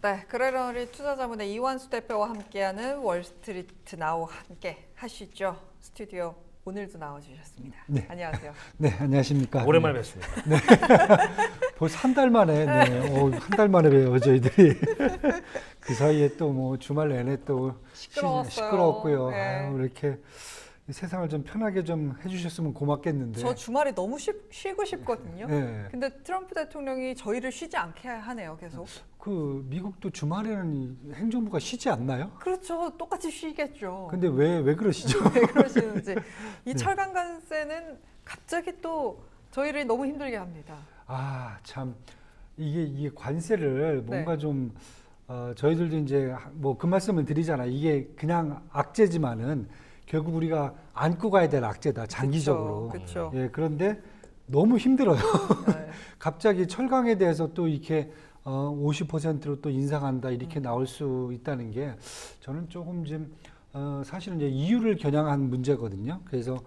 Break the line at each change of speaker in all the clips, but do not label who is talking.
네, 그레러리 투자자문의 이완수 대표와 함께하는 월스트리트 나우 함께 하시죠. 스튜디오 오늘도 나와주셨습니다.
네.
안녕하세요.
네, 안녕하십니까.
오랜만에 뵙습니다.
네. 벌써 한 달 만에, 한 달 만에 뵈요, 저희들이. 그 사이에 또 뭐 주말 내내 또 시끄러웠고요.
네.
아유, 이렇게 세상을 좀 편하게 좀 해주셨으면 고맙겠는데.
저 주말에 너무 쉬고 싶거든요.
네.
근데 트럼프 대통령이 저희를 쉬지 않게 하네요, 계속.
그 미국도 주말에는 행정부가 쉬지 않나요?
그렇죠. 똑같이 쉬겠죠.
근데 왜 그러시죠?
왜 그러시는지. 이 철강 관세는 갑자기 또 저희를 너무 힘들게 합니다.
아, 참 이게 관세를 뭔가
네.
좀 저희들도 이제 뭐 그 말씀을 드리잖아. 이게 그냥 악재지만은 결국 우리가 안고 가야 될 악재다, 장기적으로.
그렇죠.
예, 그런데 너무 힘들어요.
네.
갑자기 철강에 대해서 또 이렇게 50%로 또 인상한다 이렇게 나올 수 있다는 게 저는 조금 좀 사실은 이제 이유를 겨냥한 문제거든요. 그래서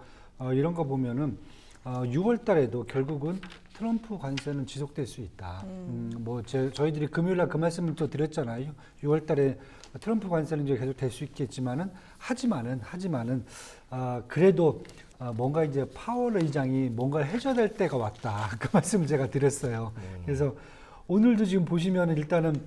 이런 거 보면은 6월 달에도 결국은 트럼프 관세는 지속될 수 있다. 뭐 저희들이 금요일날 그 말씀을 또 드렸잖아요. 6월 달에 트럼프 관세는 이제 계속 될 수 있겠지만은 하지만은 그래도 뭔가 이제 파월 의장이 뭔가를 해줘야 될 때가 왔다. 그 말씀을 제가 드렸어요. 그래서 오늘도 지금 보시면 일단은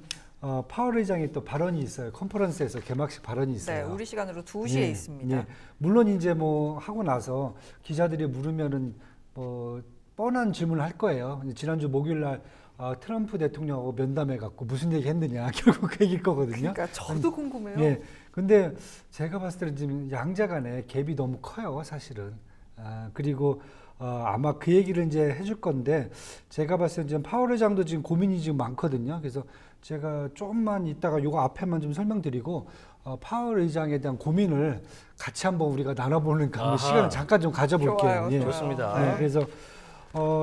파월 의장이 또 발언이 있어요. 컨퍼런스에서 개막식 발언이 있어요.
네, 우리 시간으로 2시에
예,
있습니다.
예. 물론 이제 뭐 하고 나서 기자들이 물으면은 뭐 뻔한 질문을 할 거예요. 지난주 목요일 날 트럼프 대통령하고 면담해 갖고 무슨 얘기 했느냐 결국 그 얘기일 거거든요.
그러니까 저도 궁금해요.
예. 근데 제가 봤을 때는 지금 양자 간의 갭이 너무 커요, 사실은. 그리고 아마 그 얘기를 이제 해줄 건데 제가 봤을 때 지금 파월 의장도 지금 고민이 지금 많거든요. 그래서 제가 조금만 이따가 요거 앞에만 좀 설명드리고 파월 의장에 대한 고민을 같이 한번 우리가 나눠보는 그런 시간을 잠깐 좀 가져볼게요.
좋아요,
예.
좋습니다.
네, 그래서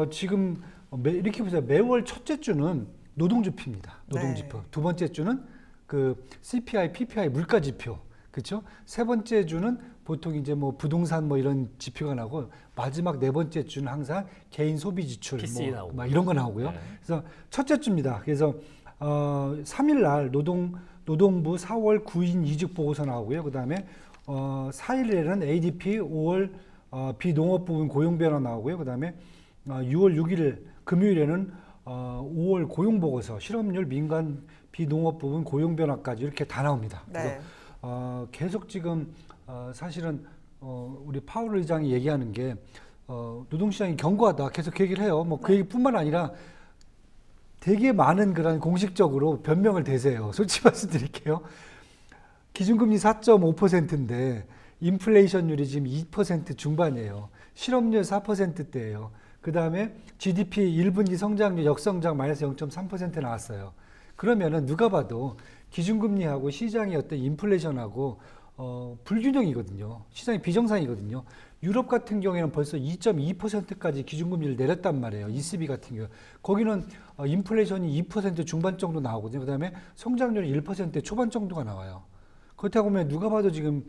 지금 이렇게 보세요. 매월 첫째 주는 노동지표입니다. 노동지표.
네.
두 번째 주는 그 CPI, PPI 물가지표. 그렇죠? 세 번째 주는 보통 이제 뭐 부동산 뭐 이런 지표가 나고 마지막 네 번째 주는 항상 개인 소비 지출
PCE 나오고.
막 이런 거 나오고요.
네.
그래서 첫째 주입니다. 그래서 3일 날 노동부 4월 9인 이직 보고서 나오고요. 그다음에 4일에는 ADP 5월 비농업 부분 고용 변화 나오고요. 그다음에 6월 6일 금요일에는 5월 고용 보고서 실업률 민간 비농업 부분 고용 변화까지 이렇게 다 나옵니다.
네.
그래서 계속 지금 사실은 우리 파월 의장이 얘기하는 게 노동시장이 견고하다 계속 그 얘기를 해요. 뭐 그 얘기뿐만 아니라 되게 많은 그런 공식적으로 변명을 대세요. 솔직히 말씀드릴게요. 기준금리 4.5%인데 인플레이션율이 지금 2% 중반이에요. 실업률 4%대예요. 그 다음에 GDP 1분기 성장률 역성장 마이너스 0.3% 나왔어요. 그러면은 누가 봐도 기준금리하고 시장의 어떤 인플레이션하고 불균형이거든요. 시장이 비정상이거든요. 유럽 같은 경우에는 벌써 2.2%까지 기준금리를 내렸단 말이에요. ECB 같은 경우. 거기는 인플레이션이 2% 중반 정도 나오거든요. 그 다음에 성장률이 1% 초반 정도가 나와요. 그렇다고 보면 누가 봐도 지금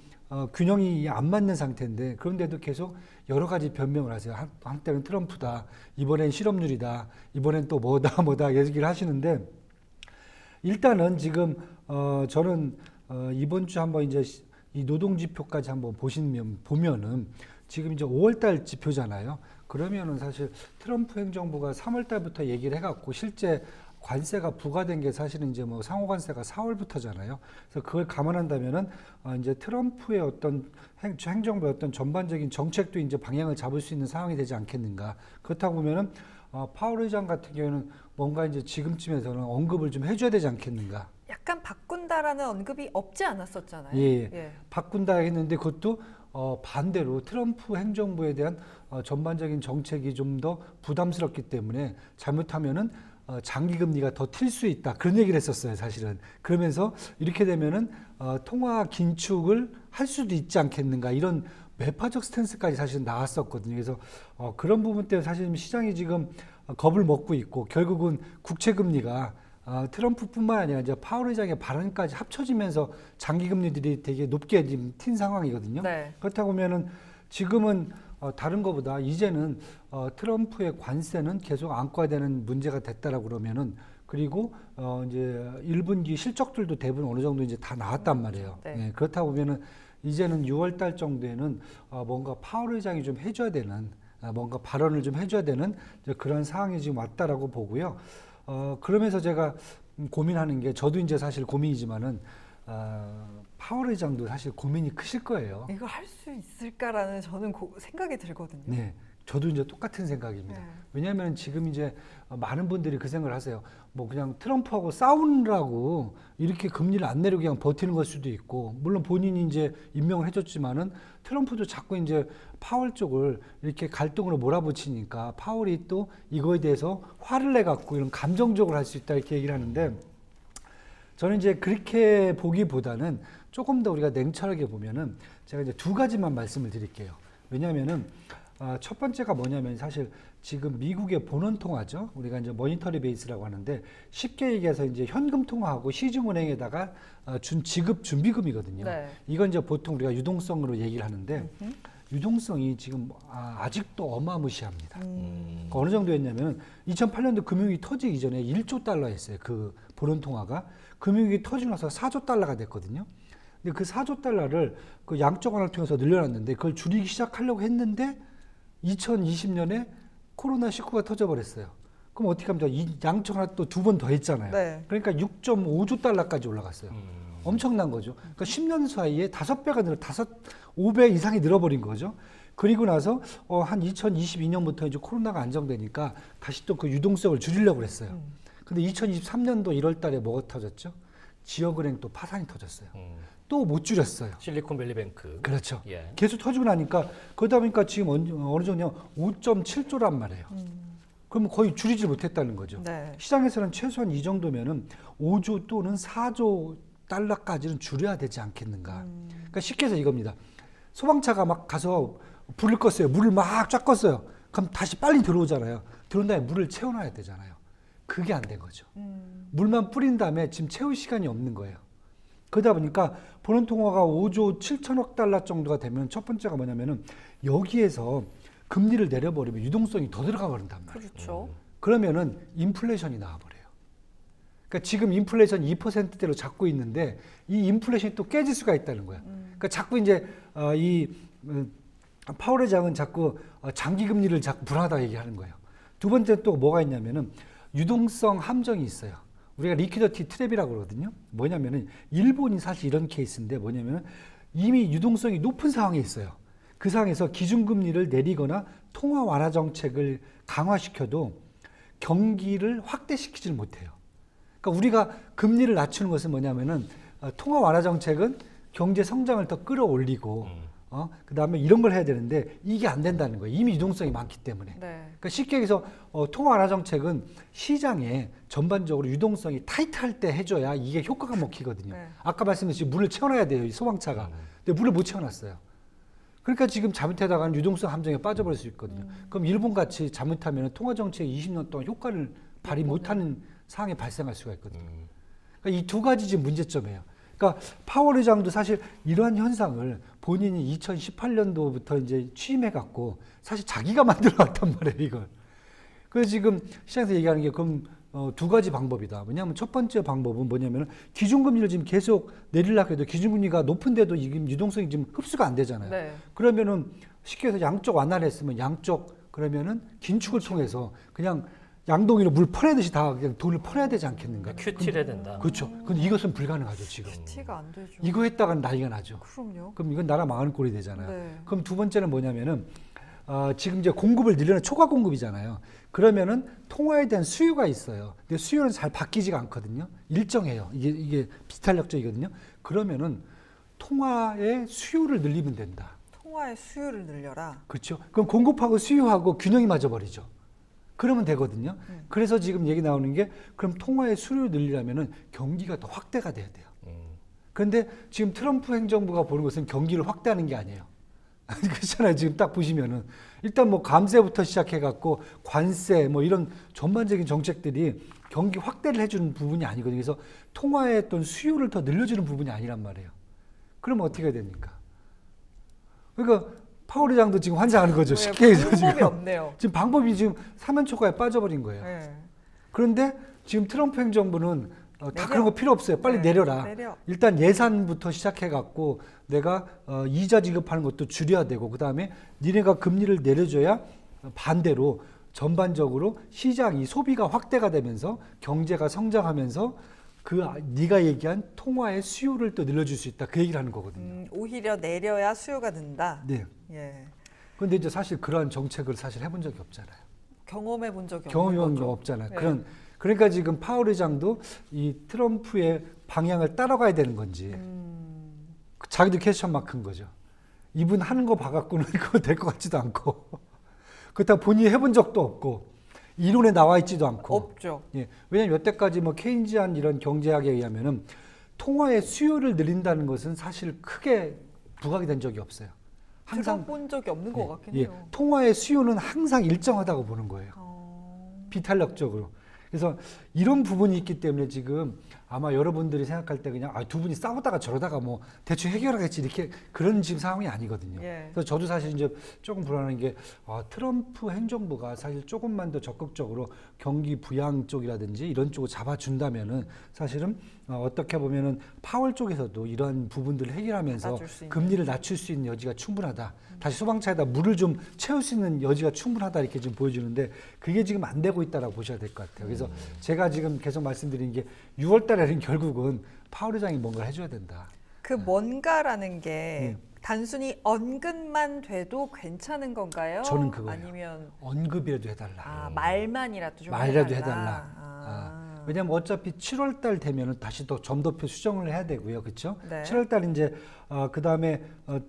균형이 안 맞는 상태인데 그런데도 계속 여러 가지 변명을 하세요. 한때는 트럼프다, 이번엔 실업률이다, 이번엔 또 뭐다 얘기를 하시는데 일단은 지금 저는 이번 주 한번 이제 이 노동 지표까지 한번 보면은 지금 이제 5월달 지표잖아요. 그러면은 사실 트럼프 행정부가 3월달부터 얘기를 해갖고 실제 관세가 부과된 게 사실은 이제 뭐 상호관세가 4월부터잖아요. 그래서 그걸 감안한다면은 이제 트럼프의 어떤 행정부의 어떤 전반적인 정책도 이제 방향을 잡을 수 있는 상황이 되지 않겠는가. 그렇다고 보면은 파월 의장 같은 경우에는 뭔가 이제 지금쯤에서는 언급을 좀 해줘야 되지 않겠는가.
약간 바꾼다라는 언급이 없지 않았었잖아요.
예. 바꾼다 했는데 그것도 반대로 트럼프 행정부에 대한 전반적인 정책이 좀 더 부담스럽기 때문에 잘못하면은 장기 금리가 더 튈 수 있다 그런 얘기를 했었어요, 사실은. 그러면서 이렇게 되면은 통화 긴축을 할 수도 있지 않겠는가 이런 매파적 스탠스까지 사실 나왔었거든요. 그래서 그런 부분 때문에 사실 시장이 지금 겁을 먹고 있고 결국은 국채 금리가 트럼프뿐만 아니라 이제 파월 의장의 발언까지 합쳐지면서 장기 금리들이 되게 높게 지금 튄 상황이거든요.
네.
그렇다고 보면은 지금은 다른 것보다 이제는 트럼프의 관세는 계속 안고야 되는 문제가 됐다라고 그러면은 그리고 이제 1분기 실적들도 대부분 어느 정도 이제 다 나왔단 말이에요.
네.
예, 그렇다 보면은 이제는 6월 달 정도에는 뭔가 파월 의장이 좀 해줘야 되는 뭔가 발언을 좀 해줘야 되는 이제 그런 상황이 지금 왔다라고 보고요. 그러면서 제가 고민하는 게 저도 이제 사실 고민이지만은 파월 의장도 사실 고민이 크실 거예요.
이거 할 수 있을까라는 저는 생각이 들거든요.
네, 저도 이제 똑같은 생각입니다.
네.
왜냐하면 지금 이제 많은 분들이 그 생각을 하세요. 뭐 그냥 트럼프하고 싸우느라고 이렇게 금리를 안 내리고 그냥 버티는 걸 수도 있고, 물론 본인이 이제 임명을 해줬지만은 트럼프도 자꾸 이제 파월 쪽을 이렇게 갈등으로 몰아붙이니까 파월이 또 이거에 대해서 화를 내 갖고 이런 감정적으로 할 수 있다 이렇게 얘기를 하는데, 저는 이제 그렇게 보기보다는 조금 더 우리가 냉철하게 보면은 제가 이제 두 가지만 말씀을 드릴게요. 왜냐하면은 첫 번째가 뭐냐면 사실 지금 미국의 본원 통화죠. 우리가 이제 머니터리 베이스라고 하는데 쉽게 얘기해서 이제 현금 통화하고 시중은행에다가 준 지급 준비금이거든요.
네.
이건 이제 보통 우리가 유동성으로 얘기를 하는데 유동성이 지금 아직도 어마무시합니다. 그러니까 어느 정도였냐면 2008년도 금융위기 터지기 이전에 1조 달러였어요. 그 본원 통화가 금융위기 터지고 나서 4조 달러가 됐거든요. 근데 그 4조 달러를 그 양적 완화를 통해서 늘려놨는데 그걸 줄이기 시작하려고 했는데 2020년에 코로나19가 터져버렸어요. 그럼 어떻게 하면 이 양적 완화 또 두 번 더 했잖아요.
네.
그러니까 6.5조 달러까지 올라갔어요. 엄청난 거죠. 그러니까 10년 사이에 5배가 늘어 5배 이상이 늘어버린 거죠. 그리고 나서 한 2022년부터 이제 코로나가 안정되니까 다시 또 그 유동성을 줄이려고 그랬어요. 근데 2023년도 1월 달에 뭐가 터졌죠? 지역은행 또 파산이 터졌어요. 또 못 줄였어요.
실리콘밸리뱅크.
그렇죠.
예.
계속 터지고 나니까 그러다 보니까 지금 어느 정도냐 5.7조란 말이에요. 그러면 거의 줄이지 못했다는 거죠.
네.
시장에서는 최소한 이 정도면은 5조 또는 4조 달러까지는 줄여야 되지 않겠는가. 그러니까 쉽게 해서 이겁니다. 소방차가 막 가서 불을 껐어요. 물을 막 쫙 껐어요. 그럼 다시 빨리 들어오잖아요. 들어온 다음에 물을 채워놔야 되잖아요. 그게 안 된 거죠. 물만 뿌린 다음에 지금 채울 시간이 없는 거예요. 그러다 보니까 본원 통화가 5조 7천억 달러 정도가 되면 첫 번째가 뭐냐면은 여기에서 금리를 내려버리면 유동성이 더 들어가 버린단 말이에요.
그렇죠. 그러면은
인플레이션이 나와버려요. 그러니까 지금 인플레이션 2%대로 잡고 있는데 이 인플레이션이 또 깨질 수가 있다는 거예요. 그러니까 자꾸 이제 파월 의장은 자꾸 장기 금리를 자꾸 불안하다 얘기하는 거예요. 두 번째 또 뭐가 있냐면은 유동성 함정이 있어요. 우리가 리퀴디티 트랩이라고 그러거든요. 뭐냐면은 일본이 사실 이런 케이스인데 뭐냐면은 이미 유동성이 높은 상황에 있어요. 그 상황에서 기준금리를 내리거나 통화 완화 정책을 강화시켜도 경기를 확대시키지를 못해요. 그러니까 우리가 금리를 낮추는 것은 뭐냐면은 통화 완화 정책은 경제 성장을 더 끌어올리고 그다음에 이런 걸 해야 되는데 이게 안 된다는 거예요. 이미 유동성이 많기 때문에.
네.
그러니까 쉽게 얘기해서 통화 완화 정책은 시장에 전반적으로 유동성이 타이트할 때 해줘야 이게 효과가 먹히거든요.
네.
아까 말씀드렸듯이 물을 채워놔야 돼요. 이 소방차가. 근데 물을 못 채워놨어요. 그러니까 지금 잘못하다가는 유동성 함정에 빠져버릴 수 있거든요. 그럼 일본같이 잘못하면 통화정책이 20년 동안 효과를 발휘 못하는 상황이 발생할 수가 있거든요. 그러니까 이 두 가지 지금 문제점이에요. 그러니까 파월 의장도 사실 이러한 현상을 본인이 2018년도부터 이제 취임해갖고 사실 자기가 만들어왔단 말이에요, 이걸. 그래서 지금 시장에서 얘기하는 게 그럼 두 가지 방법이다. 왜냐하면 첫 번째 방법은 뭐냐면 기준금리를 지금 계속 내리려고 해도 기준금리가 높은데도 지금 유동성이 지금 흡수가 안 되잖아요.
네.
그러면은 쉽게 해서 양쪽 완화를 했으면 양쪽 그러면은 긴축을 통해서 그냥 양동이로 물 퍼내듯이 다 그냥 돈을 퍼내야 되지 않겠는가.
큐티를 해야 된다.
그렇죠. 근데 이것은 불가능하죠, 지금.
티가 안 되죠.
이거 했다가는 난리가 나죠.
그럼요.
그럼 이건 나라 망하는 꼴이 되잖아요.
네.
그럼 두 번째는 뭐냐면은 지금 이제 공급을 늘리는 초과 공급이잖아요. 그러면은 통화에 대한 수요가 있어요. 근데 수요는 잘 바뀌지가 않거든요. 일정해요. 이게 비탄력적이거든요. 그러면은 통화의 수요를 늘리면 된다.
통화의 수요를 늘려라.
그렇죠. 그럼 공급하고 수요하고 균형이 맞아버리죠. 그러면 되거든요. 그래서 지금 얘기 나오는 게 그럼 통화의 수요를 늘리려면은 경기가 더 확대가 돼야 돼요. 그런데 지금 트럼프 행정부가 보는 것은 경기를 확대하는 게 아니에요. 그렇잖아요. 지금 딱 보시면은 일단 뭐 감세부터 시작해갖고 관세 뭐 이런 전반적인 정책들이 경기 확대를 해주는 부분이 아니거든요. 그래서 통화의 어떤 수요를 더 늘려주는 부분이 아니란 말이에요. 그럼 어떻게 해야 됩니까? 그러니까 파월 의장도 지금 환장하는 거죠.
네,
쉽게 해서
방법이
지금.
없네요.
지금 방법이 지금 사면초가에 빠져버린 거예요.
네.
그런데 지금 트럼프 행정부는 다
내려.
그런 거 필요 없어요. 빨리
네,
내려라.
내려.
일단 예산부터 시작해갖고 내가 이자 지급하는 것도 줄여야 되고 그다음에 니네가 금리를 내려줘야 반대로 전반적으로 시장이 소비가 확대가 되면서 경제가 성장하면서 네가 얘기한 통화의 수요를 또 늘려줄 수 있다. 그 얘기를 하는 거거든요.
오히려 내려야 수요가 는다.
네.
예.
그런데 이제 사실 그러한 정책을 사실 해본 적이 없잖아요.
경험해 본 적이 없는
경험이
거죠.
없잖아요.
네.
그러니까 지금 파월 의장도 이 트럼프의 방향을 따라가야 되는 건지 자기도 캐션 마크인 거죠. 이분 하는 거 봐갖고는 그거 될 것 같지도 않고 그렇다고 본인이 해본 적도 없고 이론에 나와 있지도 않고
없죠.
예, 왜냐하면 여태까지 뭐 케인지안 이런 경제학에 의하면은 통화의 수요를 늘린다는 것은 사실 크게 부각이 된 적이 없어요. 항상
들어본 적이 없는 것 같긴
예,
해요.
통화의 수요는 항상 일정하다고 보는 거예요. 비탄력적으로. 그래서 이런 부분이 있기 때문에 지금 아마 여러분들이 생각할 때 그냥 두 분이 싸우다가 저러다가 뭐 대충 해결하겠지 이렇게 그런 지금 상황이 아니거든요.
예.
그래서 저도 사실 이제 조금 불안한 게 트럼프 행정부가 사실 조금만 더 적극적으로 경기 부양 쪽이라든지 이런 쪽을 잡아준다면은 사실은 어떻게 보면은 파월 쪽에서도 이러한 부분들을 해결하면서
받아줄 수 있는.
금리를 낮출 수 있는 여지가 충분하다. 다시 소방차에다 물을 좀 채울 수 있는 여지가 충분하다 이렇게 지금 보여주는데 그게 지금 안 되고 있다라고 보셔야 될 것 같아요. 그래서 제가 지금 계속 말씀드린 게 6월 달에는 결국은 파월 의장이 뭔가를 해줘야 된다.
그 뭔가라는 게
네.
단순히 언급만 돼도 괜찮은 건가요?
저는 그거예요.
아니면
언급이라도 해달라.
말만이라도 좀
말이라도
해달라.
해달라. 왜냐하면 어차피 7월 달 되면은 다시 또 점도표 수정을 해야 되고요, 그렇죠?
네.
7월 달 이제 그 다음에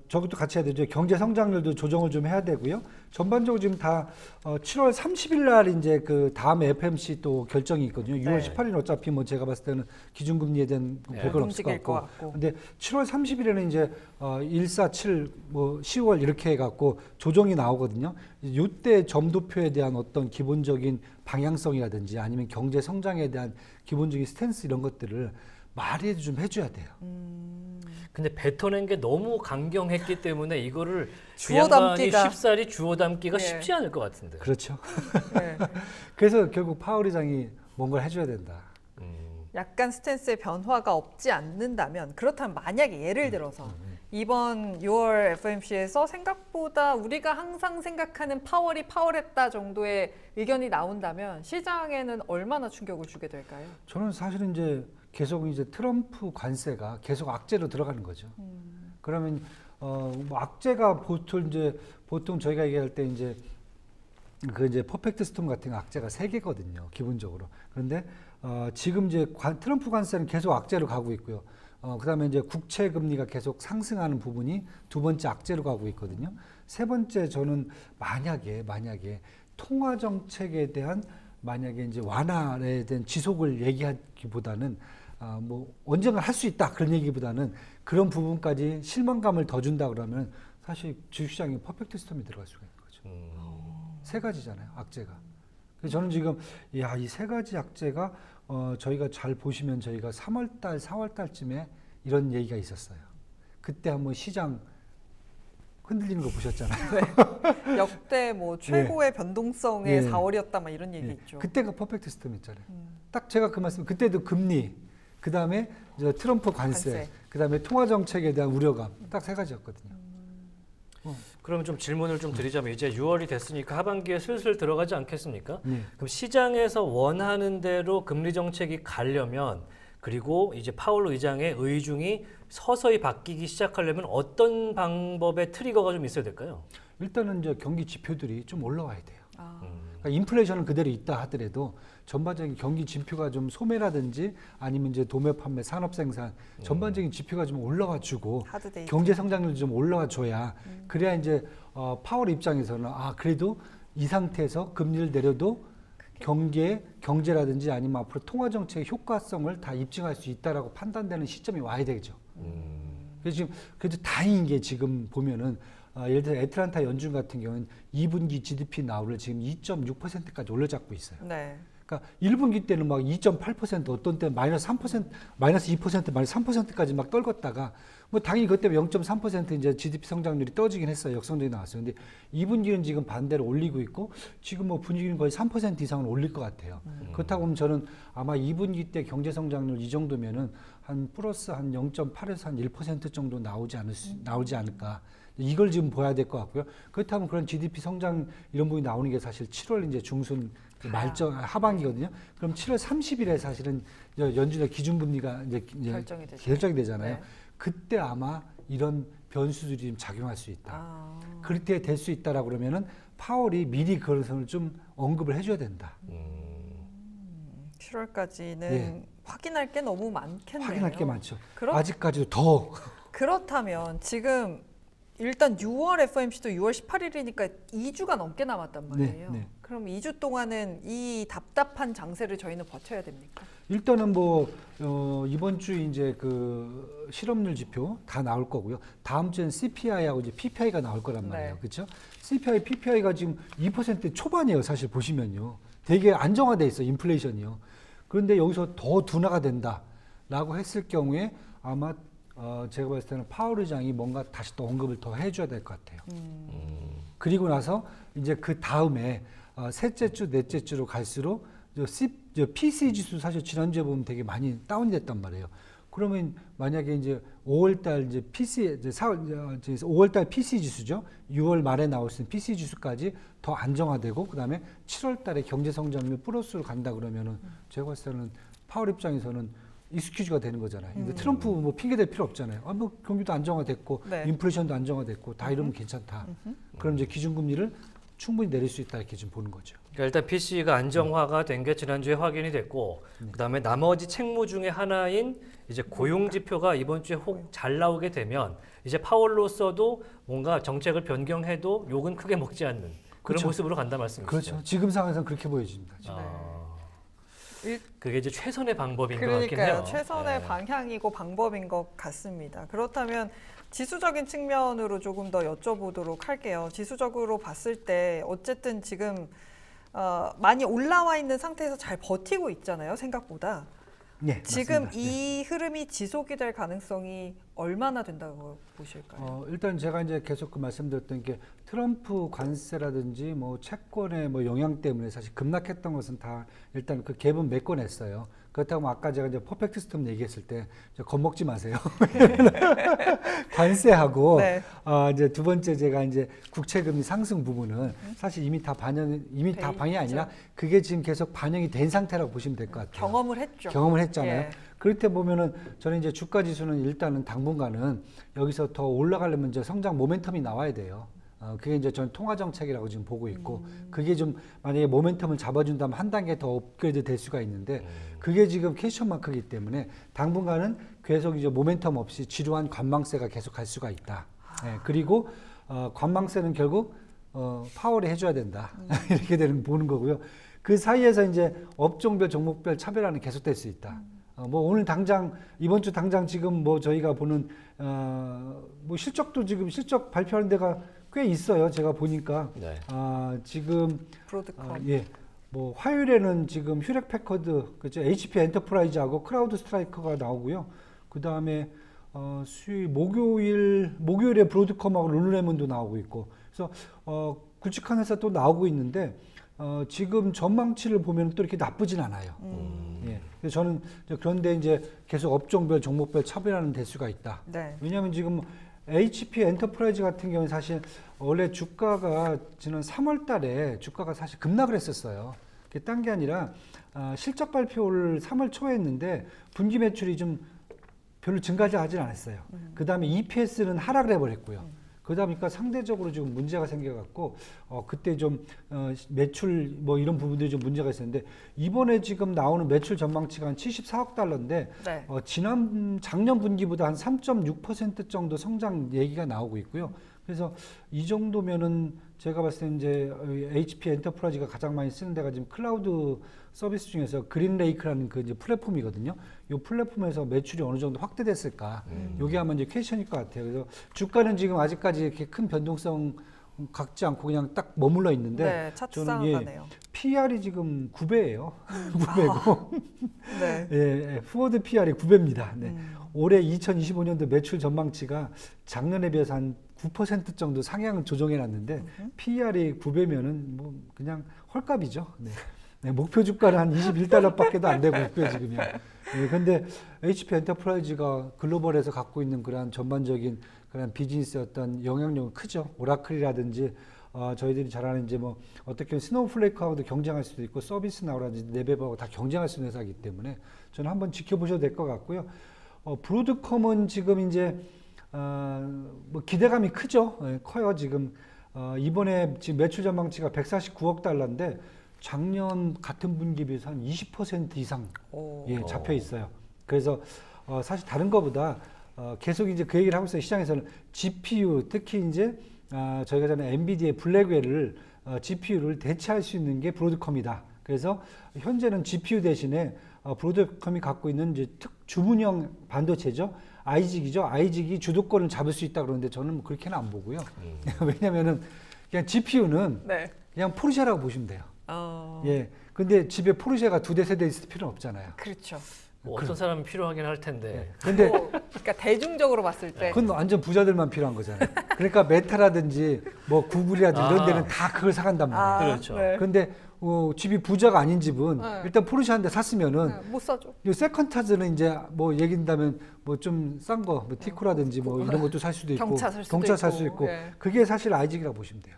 저것도 같이 해야 되죠. 경제 성장률도 조정을 좀 해야 되고요. 전반적으로 지금 다 7월 30일 날 이제 그 다음 FMC 또 결정이 있거든요. 6월
네.
18일 어차피 뭐 제가 봤을 때는 기준금리에 대한 별건 없을 것
움직일 것
같고.
같고.
근데 7월 30일에는 이제 147, 뭐 10월 이렇게 해갖고 조정이 나오거든요. 이때 점도표에 대한 어떤 기본적인 방향성이라든지 아니면 경제 성장에 대한 기본적인 스탠스 이런 것들을 말해도 좀 해줘야 돼요.
근데 뱉어낸 게 너무 강경했기 때문에 이거를
주워 담기가.
쉽사리 주워 담기가
네.
쉽지 않을 것 같은데.
그렇죠.
네.
그래서 결국 파월 의장이 뭔가를 해줘야 된다.
약간 스탠스의 변화가 없지 않는다면 그렇다면 만약에 예를 들어서 이번 6월 FOMC에서 생각보다 우리가 항상 생각하는 파월이 파월했다 정도의 의견이 나온다면 시장에는 얼마나 충격을 주게 될까요?
저는 사실은 이제 계속 이제 트럼프 관세가 계속 악재로 들어가는 거죠. 그러면 뭐 악재가 보통 저희가 얘기할 때 이제 퍼펙트 스톰 같은 악재가 3개거든요, 기본적으로. 그런데 지금 이제 트럼프 관세는 계속 악재로 가고 있고요. 그다음에 이제 국채 금리가 계속 상승하는 부분이 두 번째 악재로 가고 있거든요. 세 번째 저는 만약에 통화 정책에 대한 만약에 이제 완화에 대한 지속을 얘기하기보다는 뭐 언젠가 할 수 있다 그런 얘기보다는 그런 부분까지 실망감을 더 준다 그러면 사실 주식시장에 퍼펙트 스톰이 들어갈 수가 있는 거죠. 세 가지잖아요, 악재가. 그래서 저는 지금 이 세 가지 악재가 저희가 잘 보시면 저희가 3월달, 4월달쯤에 이런 얘기가 있었어요. 그때 한번 시장 흔들리는 거 보셨잖아요.
네. 역대 뭐 최고의 변동성의 4월이었다 막 이런 얘기 있죠.
그때가 퍼펙트 스톰이었잖아요. 딱 제가 그 말씀, 그때도 금리, 그 다음에 트럼프 관세, 그 다음에 통화 정책에 대한 우려감, 딱 세 가지였거든요.
그럼 좀 질문을 좀 드리자면 이제 6월이 됐으니까 하반기에 슬슬 들어가지 않겠습니까? 그럼 시장에서 원하는 대로 금리 정책이 가려면 그리고 이제 파월 의장의 의중이 서서히 바뀌기 시작하려면 어떤 방법의 트리거가 좀 있어야 될까요?
일단은 이제 경기 지표들이 좀 올라와야 돼요. 그러니까 인플레이션은 그대로 있다 하더라도 전반적인 경기 지표가 좀 소매라든지 아니면 이제 도매 판매 산업 생산 전반적인 지표가 좀 올라와 주고 경제 성장률도 좀 올라와 줘야 그래야 이제 파월 입장에서는 그래도 이 상태에서 금리를 내려도 경제라든지 아니면 앞으로 통화 정책의 효과성을 다 입증할 수 있다라고 판단되는 시점이 와야 되죠. 그래서 지금 그래도 다행인 게 지금 보면은 예를 들어 애틀란타 연준 같은 경우는 2분기 GDP 나오를 지금 2.6%까지 올려잡고 있어요.
네.
그러니까 1분기 때는 막 2.8%, 어떤 때는 마이너스 3%, 마이너스 2%, 마이너스 3%까지 막 떨궜다가 뭐 당연히 그때 0.3% 이제 GDP 성장률이 떨어지긴 했어요. 역성적이 나왔어요. 근데 2분기는 지금 반대로 올리고 있고 지금 뭐 분위기는 거의 3% 이상은 올릴 것 같아요. 그렇다고 보면 저는 아마 2분기 때 경제 성장률 이 정도면은 한 플러스 한 0.8에서 한 1% 정도 나오지 않을까. 이걸 지금 봐야 될 것 같고요. 그렇다면 그런 GDP 성장 이런 부분이 나오는 게 사실 7월 이제 중순 말정 하반기거든요. 그럼 7월 30일에 사실은 연준의 기준금리가 이제 결정이 되잖아요.
네.
그때 아마 이런 변수들이 좀 작용할 수 있다. 그때 될 수 있다라고 그러면은 파월이 미리 그것을 좀 언급을 해줘야 된다.
7월까지는
예.
확인할 게 너무 많겠네요.
확인할 게 많죠.
그럼-
아직까지도 더.
그렇다면 지금 일단 6월 FOMC도 6월 18일이니까 2주가 넘게 남았단 말이에요.
네.
그럼 2주 동안은 이 답답한 장세를 저희는 버텨야 됩니까?
일단은 뭐 이번 주 이제 그 실업률 지표 다 나올 거고요. 다음 주엔 CPI하고 이제 PPI가 나올 거란 말이에요.
네.
그렇죠? CPI, PPI가 지금 2% 초반이에요. 사실 보시면요. 되게 안정화돼 있어 인플레이션이요. 그런데 여기서 더 둔화가 된다라고 했을 경우에 아마 제가 봤을 때는 파월 의장이 뭔가 다시 또 언급을 더 해줘야 될 것 같아요. 그리고 나서 이제 그 다음에 셋째 주, 넷째 주로 갈수록 PC 지수 사실 지난주에 보면 되게 많이 다운이 됐단 말이에요. 그러면 만약에 이제 5월달 이제 PC 이제 5월달 PC 지수죠. 6월 말에 나올 수 있는 PC 지수까지 더 안정화되고 그다음에 7월달에 경제 성장률 플러스로 간다 그러면은 제가 봤을 때는 파월 입장에서는 익스큐즈가 되는 거잖아요. 근데 트럼프 뭐 핑계 댈 필요 없잖아요. 뭐 경기도 안정화됐고
네.
인플레이션도 안정화됐고 다 이러면 괜찮다. 그럼 이제 기준금리를 충분히 내릴 수 있다 이렇게 지금 보는 거죠.
그러니까 일단 PC가 안정화가 된 게 지난주에 확인이 됐고 그다음에 나머지 책무 중에 하나인 이제 고용 지표가 이번 주에 혹 잘 나오게 되면 이제 파월로서도 뭔가 정책을 변경해도 욕은 크게 먹지 않는 그런
그렇죠.
모습으로 간다 말씀이시죠.
그렇죠. 지금 상황에서는 그렇게 보여집니다. 지금.
그게 이제 최선의 방법인 것 같긴
그러니까요.
해요.
최선의
네.
방향이고 방법인 것 같습니다. 그렇다면 지수적인 측면으로 조금 더 여쭤보도록 할게요. 지수적으로 봤을 때 어쨌든 지금 많이 올라와 있는 상태에서 잘 버티고 있잖아요. 생각보다.
네,
지금
맞습니다.
이 흐름이 지속이 될 가능성이 얼마나 된다고 보실까요?
일단 제가 이제 계속 그 말씀드렸던 게 트럼프 관세라든지 뭐 채권의 뭐 영향 때문에 사실 급락했던 것은 다 일단 그 갭은 메꿔냈어요. 그렇다고 아까 제가 이제 퍼펙트 스톰 얘기했을 때 겁먹지 마세요. 관세하고
네.
이제 두 번째 제가 이제 국채금리 상승 부분은 사실 이미 다 반영이 아니라 그게 지금 계속 반영이 된 상태라고 보시면 될 것 같아요.
경험을 했죠.
경험을 했잖아요.
예.
그럴 때 보면은 저는 이제 주가 지수는 일단은 당분간은 여기서 더 올라가려면 이제 성장 모멘텀이 나와야 돼요. 그게 이제 전 통화 정책이라고 지금 보고 있고 그게 좀 만약에 모멘텀을 잡아준다면 한 단계 더 업그레이드 될 수가 있는데 그게 지금 퀘스천 마크이기 때문에 당분간은 계속 이제 모멘텀 없이 지루한 관망세가 계속 갈 수가 있다. 네, 그리고 관망세는 결국 파월이 해줘야 된다. 이렇게 보는 거고요. 그 사이에서 이제 업종별 종목별 차별화는 계속될 수 있다. 뭐 오늘 당장 이번 주 당장 지금 뭐 저희가 보는 뭐 실적도 지금 실적 발표하는 데가 꽤 있어요. 제가 보니까
네.
지금
브로드컴.
예. 뭐 화요일에는 지금 휴렉 패커드 그죠? HP 엔터프라이즈하고 크라우드 스트라이커가 나오고요. 그다음에 수요일 목요일에 브로드컴하고 룰루레몬도 나오고 있고. 그래서 굵직한 회사 또 나오고 있는데 지금 전망치를 보면 또 이렇게 나쁘진 않아요. 예. 그래서 저는 그런데 이제 계속 업종별 종목별 차별화는 될 수가 있다.
네.
왜냐하면 지금 HP 엔터프라이즈 같은 경우는 사실 원래 주가가 지난 3월 달에 주가가 사실 급락을 했었어요. 그게 딴 게 아니라 실적 발표를 3월 초에 했는데 분기 매출이 좀 별로 증가하지 않았어요. 그 다음에 EPS는 하락을 해버렸고요. 그러다 보니까 상대적으로 지금 문제가 생겨갖고 그때 좀 매출 뭐 이런 부분들이 좀 문제가 있었는데 이번에 지금 나오는 매출 전망치가 한 74억 달러인데
네.
작년 분기보다 한 3.6% 정도 성장 얘기가 나오고 있고요. 그래서 이 정도면은 제가 봤을 때 이제 HP 엔터프라이즈가 가장 많이 쓰는 데가 지금 클라우드 서비스 중에서 그린레이크라는 그 이제 플랫폼이거든요. 이 플랫폼에서 매출이 어느 정도 확대됐을까? 이게 아마 이제 퀘스천일 것 같아요. 그래서 주가는 지금 아직까지 이렇게 큰 변동성 각지 않고 그냥 딱 머물러 있는데
네, 차트상하네요.
PR이 지금 9배예요. 9배고.
네.
예, 포워드 PR이 9배입니다. 네. 올해 2025년도 매출 전망치가 작년에 비해서 한 9% 정도 상향을 조정해 놨는데 PR이 9배면은 뭐 그냥 헐값이죠. 네. 네, 목표 주가는 한 21달러밖에도 안 되고 있고요, 지금요. 네, 근데 HP 엔터프라이즈가 글로벌에서 갖고 있는 그런 전반적인 그런 비즈니스의 어떤 영향력은 크죠. 오라클이라든지 저희들이 잘 아는 이제 뭐 어떻게 보면 스노우플레이크하고도 경쟁할 수도 있고 서비스나우라든지 네베버하고 다 경쟁할 수 있는 회사이기 때문에 저는 한번 지켜보셔도 될 것 같고요. 브로드컴은 지금 이제 뭐 기대감이 크죠. 네, 커요. 지금 이번에 지금 매출 전망치가 149억 달러인데 작년 같은 분기에 비해서 한 20% 이상 예, 잡혀 있어요. 그래서 사실 다른 것보다 계속 이제 그 얘기를 하고 있어요. 시장에서는 GPU 특히 이제 저희가 전에 엔비디아의 블랙웰을 GPU를 대체할 수 있는 게 브로드컴이다. 그래서 현재는 GPU 대신에 브로드컴이 갖고 있는 이제 주문형 반도체죠. 아이직이죠. 아이직이 주도권을 잡을 수 있다 그러는데 저는 뭐 그렇게는 안 보고요. 왜냐면은 그냥 GPU는
네.
그냥 포르쉐라고 보시면 돼요.
어,
예. 근데 집에 포르쉐가 2대, 3대 있을 필요는 없잖아요.
그렇죠.
뭐 어떤 사람이 필요하긴 할 텐데.
근데
그러니까 대중적으로 봤을 때
그건 완전 부자들만 필요한 거잖아요. 그러니까 메타라든지 뭐 구글이라든지 이런 데는 다 그걸 사간단 말이에요.
그렇죠.
네.
근데 집이 부자가 아닌 집은
네.
일단 포르쉐 한 대 샀으면은
네, 못 사죠.
이 세컨타즈는 이제 뭐 얘긴다면 뭐 좀 싼 거, 뭐 티코라든지 뭐 이런 것도 살 수도 있고,
경차 살 수도
경차 살
있고,
수 있고,
예.
그게 사실 아이직이라고 보시면 돼요.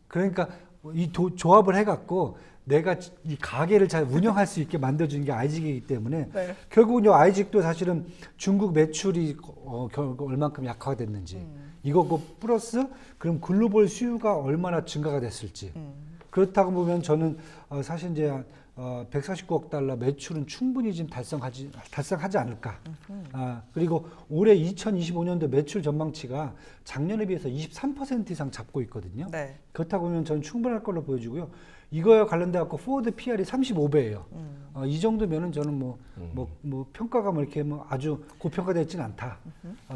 그러니까 이 조합을 해갖고 내가 이 가게를 잘 운영할 수 있게 만들어주는 게 아이직이기 때문에
네.
결국은 이 아이직도 사실은 중국 매출이 얼만큼 약화가 됐는지 이거고 플러스 그럼 글로벌 수요가 얼마나 증가가 됐을지 그렇다고 보면 저는 사실 이제 149억 달러 매출은 충분히 지금 달성하지 않을까. 그리고 올해 2025년도 매출 전망치가 작년에 비해서 23% 이상 잡고 있거든요.
네.
그렇다고 보면 저는 충분할 걸로 보여지고요. 이거에 관련돼 갖고 포워드 PR이 35배예요. 이 정도면은 저는 뭐 평가가 뭐 이렇게 뭐 아주 고평가되지는 않다.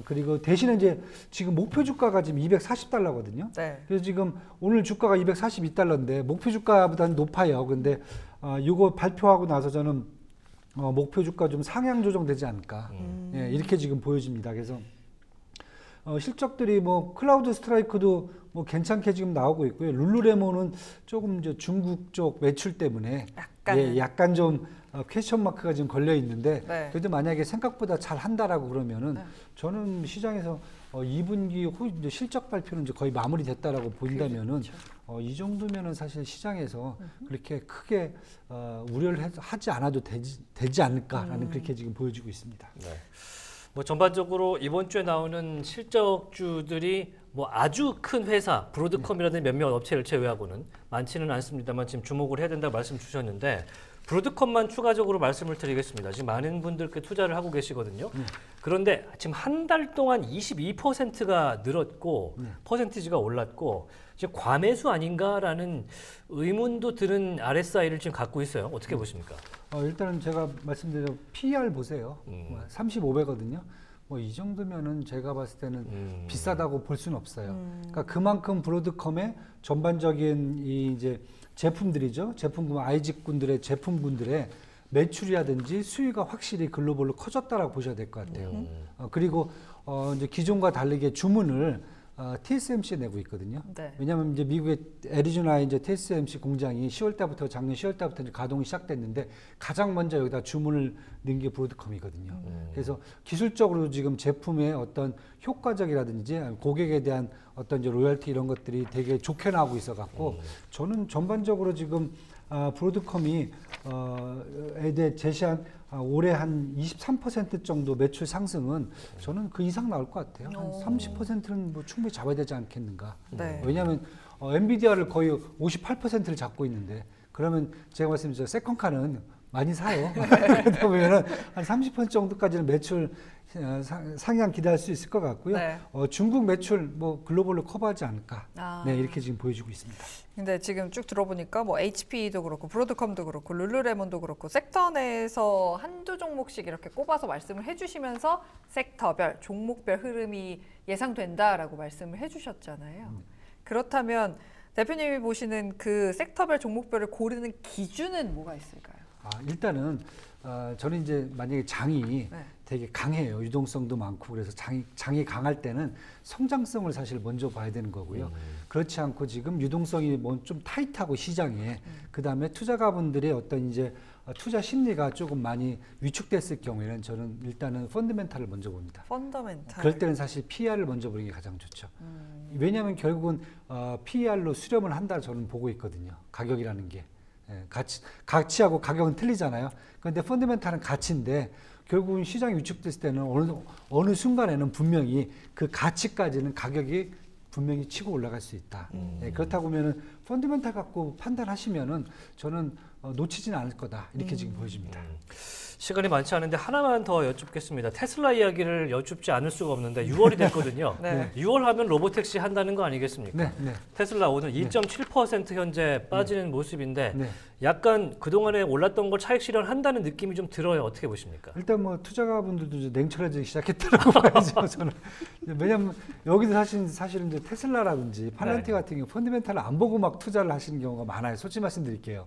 그리고 대신에 이제 지금 목표 주가가 지금 240달러거든요.
네.
그래서 지금 오늘 주가가 242달러인데 목표 주가보다는 높아요. 근데 이거 발표하고 나서 저는 목표 주가 좀 상향 조정되지 않을까. 예, 이렇게 지금 보여집니다. 그래서 실적들이 뭐 클라우드 스트라이크도 뭐 괜찮게 지금 나오고 있고요. 룰루레몬은 조금 이제 중국 쪽 매출 때문에 약간 좀 퀘스천 마크가 지금 걸려 있는데
네.
그래도 만약에 생각보다 잘 한다라고 그러면은 저는 시장에서 2분기 후 이제 실적 발표는 이제 거의 마무리됐다라고 보인다면은 이 정도면은 사실 시장에서 그렇게 크게 우려를 하지 않아도 되지 않을까라는 그렇게 지금 보여지고 있습니다.
네. 뭐 전반적으로 이번 주에 나오는 실적주들이 뭐 아주 큰 회사, 브로드컴이라든지 몇몇 업체를 제외하고는 많지는 않습니다만 지금 주목을 해야 된다고 말씀 주셨는데 브로드컴만 추가적으로 말씀을 드리겠습니다. 지금 많은 분들께 투자를 하고 계시거든요. 그런데 지금 한 달 동안 22%가 늘었고 퍼센티지가 올랐고 지금 과매수 아닌가라는 의문도 드는 RSI를 지금 갖고 있어요. 어떻게 보십니까?
일단은 제가 말씀드린 PR 보세요. 35배거든요. 뭐 이 정도면은 제가 봤을 때는 비싸다고 볼 수는 없어요. 그러니까 그만큼 브로드컴의 전반적인 이 이제 제품들이죠. 제품군 아이직군들의 제품군들의 매출이라든지 수위가 확실히 글로벌로 커졌다라고 보셔야 될 것 같아요. 그리고 이제 기존과 다르게 주문을 TSMC에 내고 있거든요.
네.
왜냐하면 이제 미국의 애리조나의 이제 TSMC 공장이 10월 달부터 작년 10월 달부터 이제 가동이 시작됐는데 가장 먼저 여기다 주문을 넣은 게 브로드컴이거든요. 그래서 기술적으로 지금 제품의 어떤 효과적이라든지 고객에 대한 어떤 이제 로열티 이런 것들이 되게 좋게 나오고 있어갖고 저는 전반적으로 지금 브로드컴이 에 제시한 올해 한 23% 정도 매출 상승은 저는 그 이상 나올 것 같아요. 한 30%는 뭐 충분히 잡아야 되지 않겠는가.
네.
왜냐하면 엔비디아를 거의 58%를 잡고 있는데 그러면 제가 말씀드린 세컨카는 많이 사요. 그러다 보면은 한 30% 정도까지는 매출 상향 기대할 수 있을 것 같고요.
네.
중국 매출 뭐 글로벌로 커버하지 않을까.
아.
네, 이렇게 지금 보여지고 있습니다.
근데 지금 쭉 들어보니까 뭐 HP도 그렇고 브로드컴도 그렇고 룰루레몬도 그렇고 섹터 내에서 한두 종목씩 이렇게 꼽아서 말씀을 해주시면서 섹터별, 종목별 흐름이 예상된다라고 말씀을 해주셨잖아요. 그렇다면 대표님이 보시는 그 섹터별 종목별을 고르는 기준은 뭐가 있을까요?
일단은 저는 이제 만약에 장이
네.
되게 강해요. 유동성도 많고 그래서 장이 강할 때는 성장성을 사실 먼저 봐야 되는 거고요. 그렇지 않고 지금 유동성이 뭐 좀 타이트하고 시장에 그다음에 투자가분들의 어떤 이제 투자 심리가 조금 많이 위축됐을 경우에는 저는 일단은 펀더멘탈을 먼저 봅니다.
펀더멘탈.
그럴 때는 사실 PER을 먼저 보는 게 가장 좋죠. 왜냐하면 결국은 PER로 수렴을 한다 저는 보고 있거든요. 가격이라는 게. 가치하고 가격은 틀리잖아요. 그런데 펀더멘탈은 가치인데 결국은 시장이 위축됐을 때는 어느 순간에는 분명히 그 가치까지는 가격이 분명히 치고 올라갈 수 있다. 그렇다고 하면은 펀더멘탈 갖고 판단하시면은 저는 놓치지는 않을 거다. 이렇게 지금 보여집니다.
시간이 많지 않은데 하나만 더 여쭙겠습니다. 테슬라 이야기를 여쭙지 않을 수가 없는데 6월이 됐거든요.
네.
6월 하면 로보택시 한다는 거 아니겠습니까?
네, 네.
테슬라 오늘 2.7% 현재 빠지는 모습인데
네.
약간 그동안에 올랐던 걸 차익 실현한다는 느낌이 좀 들어요. 어떻게 보십니까?
일단 뭐 투자가분들도 이제 냉철해지기 시작했다고 봐야죠. 저는 왜냐하면 여기도 사실은 이제 테슬라라든지 팔란티 같은 경우 펀더멘탈을 안 보고 막 투자를 하시는 경우가 많아요. 솔직히 말씀드릴게요.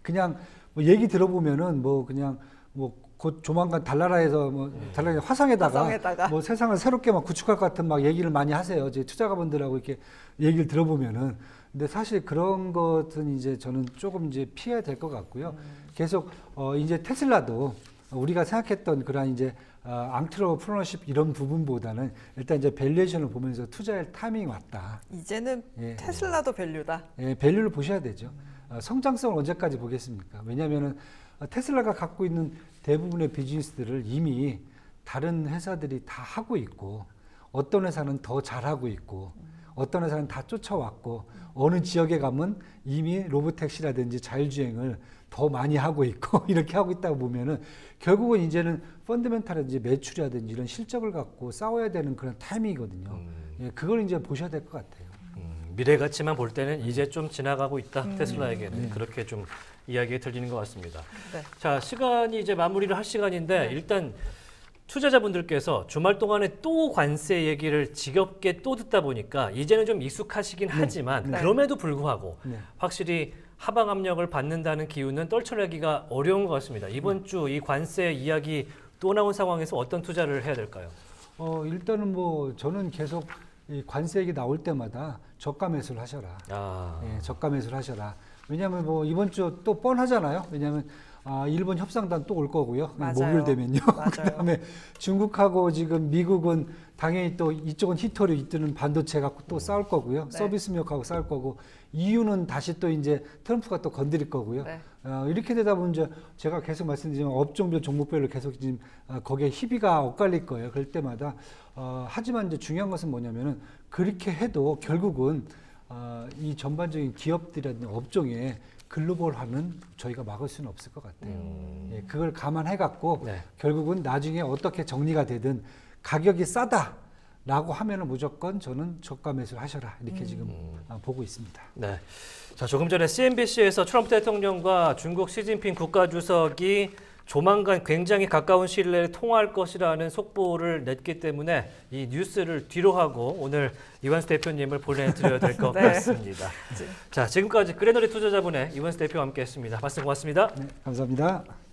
그냥 뭐 얘기 들어보면은 뭐 그냥 뭐 곧 조만간 달나라에서 뭐 달나라 화성에다가 뭐 세상을 새롭게 막 구축할 것 같은 막 얘기를 많이 하세요. 이제 투자가분들하고 이렇게 얘기를 들어보면은 근데 사실 그런 것은 이제 저는 조금 이제 피해야 될 것 같고요. 계속 이제 테슬라도 우리가 생각했던 그런 이제 앙트러프너십 이런 부분보다는 일단 이제 밸류에이션을 보면서 투자할 타이밍이 왔다.
이제는 테슬라도 밸류다.
밸류를 보셔야 되죠. 성장성을 언제까지 보겠습니까? 왜냐하면은 테슬라가 갖고 있는 대부분의 비즈니스들을 이미 다른 회사들이 다 하고 있고 어떤 회사는 더 잘하고 있고 어떤 회사는 다 쫓아왔고 어느 지역에 가면 이미 로보택시라든지 자율주행을 더 많이 하고 있고 이렇게 하고 있다고 보면은 결국은 이제는 펀더멘탈이라든지 매출이라든지 이런 실적을 갖고 싸워야 되는 그런 타이밍이거든요. 그걸 이제 보셔야 될 것 같아요.
미래 가치만 볼 때는 이제 좀 지나가고 있다. 테슬라에게는 그렇게 좀 이야기가 들리는 것 같습니다.
네.
자, 시간이 이제 마무리를 할 시간인데 일단 투자자분들께서 주말 동안에 또 관세 얘기를 지겹게 또 듣다 보니까 이제는 좀 익숙하시긴 하지만 그럼에도 불구하고 확실히 하방 압력을 받는다는 기운은 떨쳐내기가 어려운 것 같습니다. 이번 주 이 관세 이야기 또 나온 상황에서 어떤 투자를 해야 될까요?
일단은 뭐 저는 계속 이 관세 얘기 나올 때마다 저가 매수를 하셔라. 저가 매수를 하셔라. 왜냐하면 뭐 이번 주 또 뻔하잖아요. 왜냐하면 일본 협상단 또 올 거고요. 목요일 되면요. 그다음에 중국하고 지금 미국은 당연히 또 이쪽은 히터류 이쪽은 반도체 갖고 또 싸울 거고요. 서비스업하고 싸울 거고 EU는 다시 또 이제 트럼프가 또 건드릴 거고요. 이렇게 되다 보면 이제 제가 계속 말씀드리지만 업종별 종목별로 계속 지금 거기에 희비가 엇갈릴 거예요. 그럴 때마다 하지만 이제 중요한 것은 뭐냐면은 그렇게 해도 결국은 이 전반적인 기업들이라든지 업종에 글로벌화는 저희가 막을 수는 없을 것 같아요. 그걸 감안해 갖고 결국은 나중에 어떻게 정리가 되든 가격이 싸다라고 하면은 무조건 저는 저가 매수를 하셔라 이렇게 지금 보고 있습니다.
네. 자, 조금 전에 CNBC에서 트럼프 대통령과 중국 시진핑 국가주석이 조만간 굉장히 가까운 시일 내에 통화할 것이라는 속보를 냈기 때문에 이 뉴스를 뒤로 하고 오늘 이완수 대표님을 보내드려야 될 것 같습니다. 자, 지금까지 그레너리 투자자분의 이완수 대표와 함께했습니다. 말씀 고맙습니다.
네, 감사합니다.